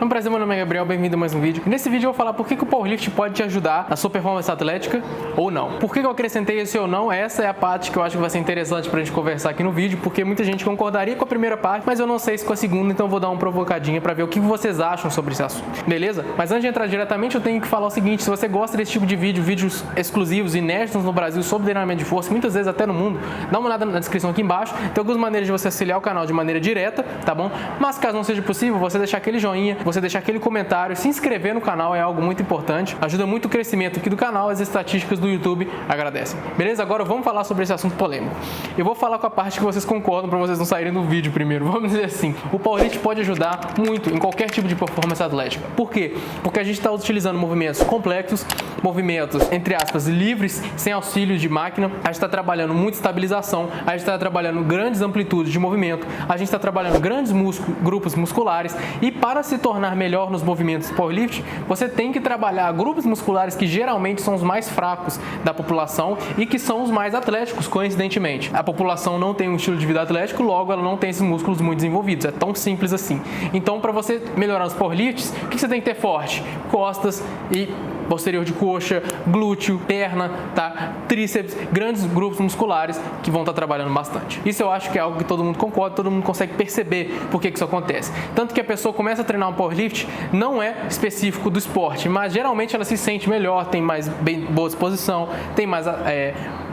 É um prazer, meu nome é Gabriel, bem-vindo a mais um vídeo. Nesse vídeo eu vou falar por que o powerlift pode te ajudar na sua performance atlética ou não. Por que eu acrescentei esse ou não? Essa é a parte que eu acho que vai ser interessante pra gente conversar aqui no vídeo, porque muita gente concordaria com a primeira parte, mas eu não sei se com a segunda, então eu vou dar uma provocadinha pra ver o que vocês acham sobre esse assunto, beleza? Mas antes de entrar diretamente, eu tenho que falar o seguinte: se você gosta desse tipo de vídeo, vídeos exclusivos, inéditos no Brasil sobre treinamento de força, muitas vezes até no mundo, dá uma olhada na descrição aqui embaixo, tem algumas maneiras de você auxiliar o canal de maneira direta, tá bom? Mas caso não seja possível, você deixar aquele joinha, você deixar aquele comentário, se inscrever no canal é algo muito importante, ajuda muito o crescimento aqui do canal, as estatísticas do YouTube agradecem. Beleza? Agora vamos falar sobre esse assunto polêmico. Eu vou falar com a parte que vocês concordam para vocês não saírem do vídeo primeiro. Vamos dizer assim, o powerlift pode ajudar muito em qualquer tipo de performance atlética. Por quê? Porque a gente está utilizando movimentos complexos, movimentos, entre aspas, livres, sem auxílio de máquina. A gente está trabalhando muita estabilização, a gente está trabalhando grandes amplitudes de movimento, a gente está trabalhando grandes grupos musculares, e para se tornar melhor nos movimentos powerlift, você tem que trabalhar grupos musculares que geralmente são os mais fracos da população e que são os mais atléticos, coincidentemente. A população não tem um estilo de vida atlético, logo ela não tem esses músculos muito desenvolvidos. É tão simples assim. Então, para você melhorar os powerlifts, o que você tem que ter forte? Costas e posterior de coxa, glúteo, perna, tá? Tríceps, grandes grupos musculares que vão estar trabalhando bastante. Isso eu acho que é algo que todo mundo concorda, todo mundo consegue perceber por que isso acontece. Tanto que a pessoa começa a treinar um powerlift, não é específico do esporte, mas geralmente ela se sente melhor, tem mais boa disposição, tem mais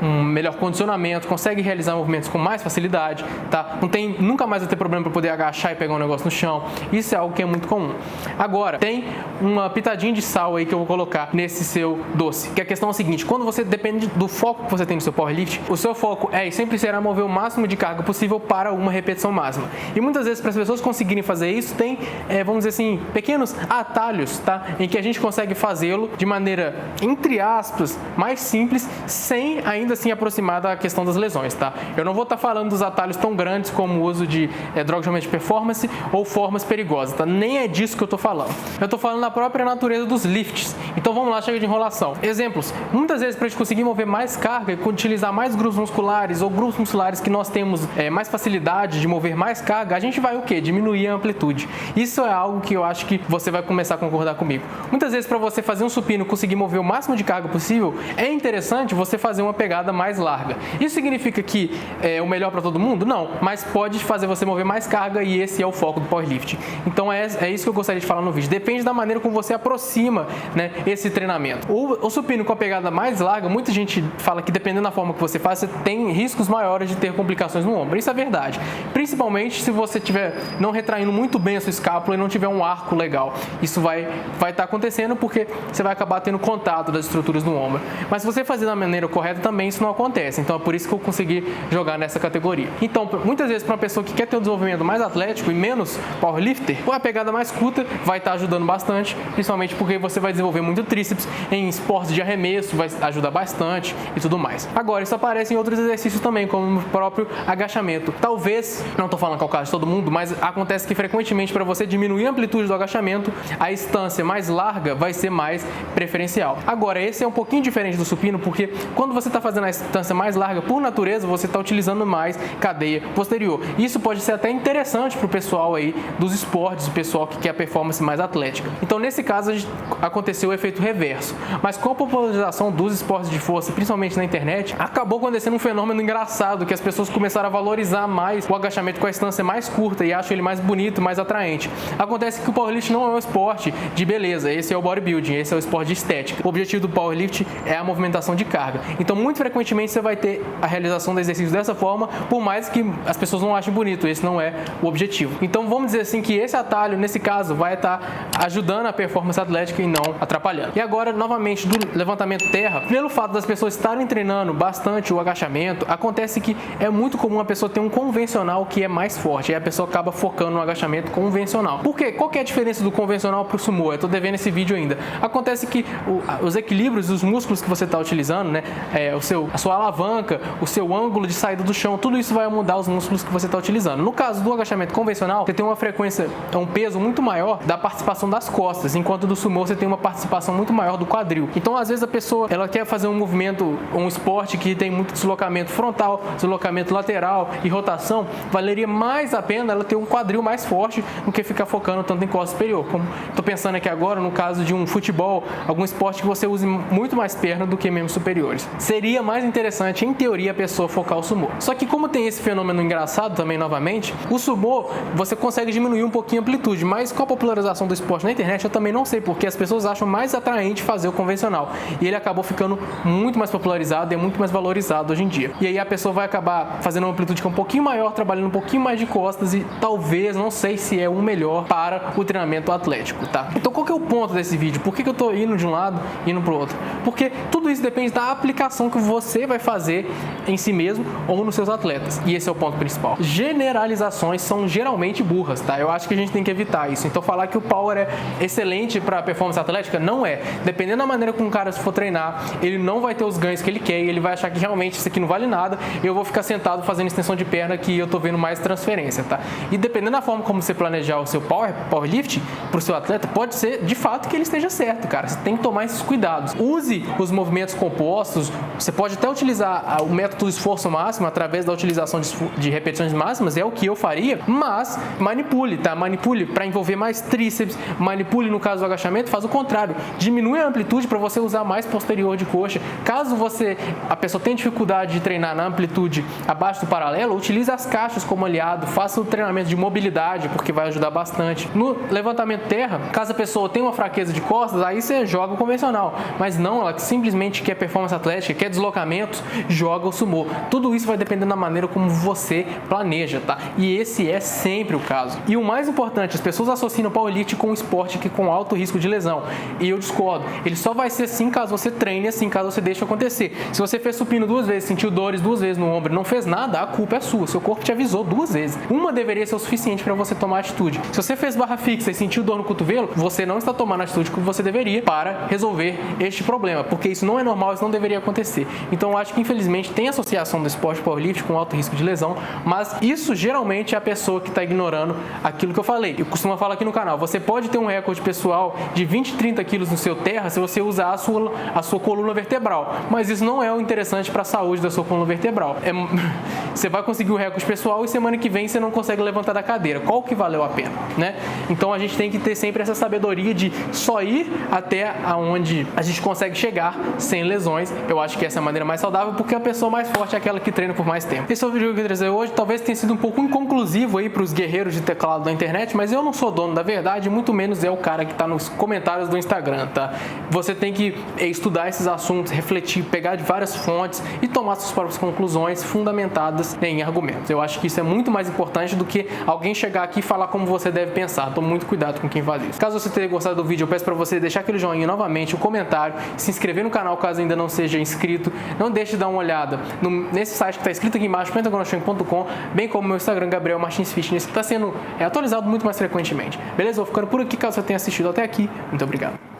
um melhor condicionamento, consegue realizar movimentos com mais facilidade, tá? Nunca mais vai ter problema para poder agachar e pegar um negócio no chão. Isso é algo que é muito comum. Agora, tem uma pitadinha de sal aí que eu vou colocar nesse seu doce, que a questão é a seguinte: quando você depende do foco que você tem no seu powerlift, o seu foco é e sempre será mover o máximo de carga possível para uma repetição máxima. E muitas vezes, para as pessoas conseguirem fazer isso, tem, vamos dizer assim, pequenos atalhos, tá? Em que a gente consegue fazê-lo de maneira, entre aspas, mais simples, sem ainda assim aproximar da questão das lesões, tá? Eu não vou estar falando dos atalhos tão grandes como o uso de drogas de aumento de performance ou formas perigosas, tá? Nem é disso que eu estou falando. Eu estou falando da própria natureza dos lifts. Então vamos lá, chega de enrolação. Exemplos: muitas vezes, para a gente conseguir mover mais carga e utilizar mais grupos musculares ou grupos musculares que nós temos mais facilidade de mover mais carga, a gente vai o quê? Diminuir a amplitude. Isso é algo que eu acho que você vai começar a concordar comigo. Muitas vezes, para você fazer um supino e conseguir mover o máximo de carga possível, é interessante você fazer uma pegada mais larga. Isso significa que é o melhor para todo mundo? Não, mas pode fazer você mover mais carga, e esse é o foco do powerlift. Então é isso que eu gostaria de falar no vídeo. Depende da maneira como você aproxima, né, esse treinamento. O supino com a pegada mais larga, muita gente fala que dependendo da forma que você faz, você tem riscos maiores de ter complicações no ombro. Isso é verdade. Principalmente se você estiver não retraindo muito bem a sua escápula e não tiver um arco legal. Isso vai estar acontecendo porque você vai acabar tendo contato das estruturas no ombro. Mas se você fazer da maneira correta, também isso não acontece. Então é por isso que eu consegui jogar nessa categoria. Então, muitas vezes, para uma pessoa que quer ter um desenvolvimento mais atlético e menos powerlifter, a pegada mais curta vai estar ajudando bastante, principalmente porque você vai desenvolver muito tríceps em esportes de arremesso, vai ajudar bastante e tudo mais. Agora, isso aparece em outros exercícios também, como o próprio agachamento. Talvez, não estou falando que é o caso de todo mundo, mas acontece que frequentemente, para você diminuir a amplitude do agachamento, a distância mais larga vai ser mais preferencial. Agora, esse é um pouquinho diferente do supino, porque quando você está fazendo a distância mais larga, por natureza, você está utilizando mais cadeia posterior. Isso pode ser até interessante para o pessoal aí dos esportes, o pessoal que quer a performance mais atlética. Então, nesse caso, aconteceu o efeito reverso. Mas com a popularização dos esportes de força, principalmente na internet, acabou acontecendo um fenômeno engraçado, que as pessoas começaram a valorizar mais o agachamento com a distância mais curta e acham ele mais bonito, mais atraente. Acontece que o powerlift não é um esporte de beleza, esse é o bodybuilding, esse é o esporte de estética. O objetivo do powerlift é a movimentação de carga. Então, muito frequentemente você vai ter a realização do exercício dessa forma, por mais que as pessoas não achem bonito, esse não é o objetivo. Então, vamos dizer assim que esse atalho, nesse caso, vai estar ajudando a performance atlética e não atrapalhando. E agora, novamente, do levantamento terra, pelo fato das pessoas estarem treinando bastante o agachamento, acontece que é muito comum a pessoa ter um convencional que é mais forte, e a pessoa acaba focando no agachamento convencional. Por quê? Qual que é a diferença do convencional para o sumô? Eu tô devendo esse vídeo ainda. Acontece que os equilíbrios dos músculos que você está utilizando, né, a sua alavanca, o seu ângulo de saída do chão, tudo isso vai mudar os músculos que você está utilizando. No caso do agachamento convencional, você tem uma frequência, um peso muito maior da participação das costas, enquanto do sumô você tem uma participação muito maior do quadril. Então às vezes a pessoa, ela quer fazer um movimento, um esporte que tem muito deslocamento frontal, deslocamento lateral e rotação, valeria mais a pena ela ter um quadril mais forte do que ficar focando tanto em costa superior. Como estou pensando aqui agora, no caso de um futebol, algum esporte que você use muito mais perna do que membros superiores. Seria mais interessante, em teoria, a pessoa focar o sumô. Só que como tem esse fenômeno engraçado também, novamente, o sumô, você consegue diminuir um pouquinho a amplitude, mas com a popularização do esporte na internet, eu também não sei, porque as pessoas acham mais atraente fazer o convencional. E ele acabou ficando muito mais popularizado e é muito mais valorizado hoje em dia. E aí a pessoa vai acabar fazendo uma amplitude que é um pouquinho maior, trabalhando um pouquinho mais de costas e talvez, não sei se é o melhor para o treinamento atlético, tá? Então qual que é o ponto desse vídeo? Por que eu tô indo de um lado e indo pro outro? Porque tudo isso depende da aplicação que você vai fazer em si mesmo ou nos seus atletas. E esse é o ponto principal. Generalizações são geralmente burras, tá? Eu acho que a gente tem que evitar isso. Então falar que o power é excelente para performance atlética, não é. Dependendo da maneira como o cara for treinar, ele não vai ter os ganhos que ele quer e ele vai achar que realmente isso aqui não vale nada e eu vou ficar sentado fazendo extensão de perna que eu tô vendo mais transferência, tá? E dependendo da forma como você planejar o seu powerlifting pro seu atleta, pode ser de fato que ele esteja certo, cara. Você tem que tomar esses cuidados. Use os movimentos compostos, você pode até utilizar o método do esforço máximo através da utilização de repetições máximas, é o que eu faria, mas manipule, tá? Manipule para envolver mais tríceps, manipule no caso do agachamento, faz o contrário, diminui a amplitude para você usar mais posterior de coxa. Caso a pessoa tenha dificuldade de treinar na amplitude abaixo do paralelo, utilize as caixas como aliado, faça o treinamento de mobilidade, porque vai ajudar bastante. No levantamento terra, caso a pessoa tenha uma fraqueza de costas, aí você joga o convencional, mas não, ela simplesmente quer performance atlética, quer deslocamentos, joga o sumô. Tudo isso vai depender da maneira como você planeja, tá? E esse é sempre o caso. E o mais importante, as pessoas associam o powerlifting com um esporte que com alto risco de lesão. E eu discordo. Ele só vai ser assim caso você treine assim, caso você deixe acontecer. Se você fez supino 2 vezes, sentiu dores 2 vezes no ombro e não fez nada, a culpa é sua. Seu corpo te avisou 2 vezes. Uma deveria ser o suficiente para você tomar atitude. Se você fez barra fixa e sentiu dor no cotovelo, você não está tomando a atitude que você deveria para resolver este problema, porque isso não é normal, isso não deveria acontecer. Então eu acho que infelizmente tem associação do esporte powerlifting com alto risco de lesão, mas isso geralmente é a pessoa que está ignorando aquilo que eu falei. Eu costumo falar aqui no canal, você pode ter um recorde pessoal de 20, 30 quilos no seu terra se você usar a sua coluna vertebral, mas isso não é o interessante para a saúde da sua coluna vertebral. Você vai conseguir o recorde pessoal e semana que vem você não consegue levantar da cadeira. Qual que valeu a pena, né? Então a gente tem que ter sempre essa sabedoria de só ir até aonde a gente consegue chegar sem lesões. Eu acho que essa é a maneira mais saudável, porque a pessoa mais forte é aquela que treina por mais tempo. Esse é o vídeo que eu queria trazer hoje. Talvez tenha sido um pouco inconclusivo aí para os guerreiros de teclado da internet, mas eu não sou dono da verdade, muito menos é o cara que está nos comentários do Instagram, tá? Você tem que estudar esses assuntos, refletir, pegar de várias fontes e tomar suas próprias conclusões fundamentadas em argumentos. Eu acho que isso é muito mais importante do que alguém chegar aqui e falar como você deve pensar. Tome muito cuidado com quem faz isso. Caso você tenha gostado do vídeo, eu peço para você deixar aquele joinha novamente, o comentário, se inscrever no canal caso ainda não seja inscrito. Não deixe de dar uma olhada nesse site que está escrito aqui embaixo, pentagonstrength.com, bem como meu Instagram, Gabriel Martins Fitness, que está sendo atualizado muito mais frequentemente. Beleza? Vou ficando por aqui. Caso você tenha assistido até aqui, muito obrigado.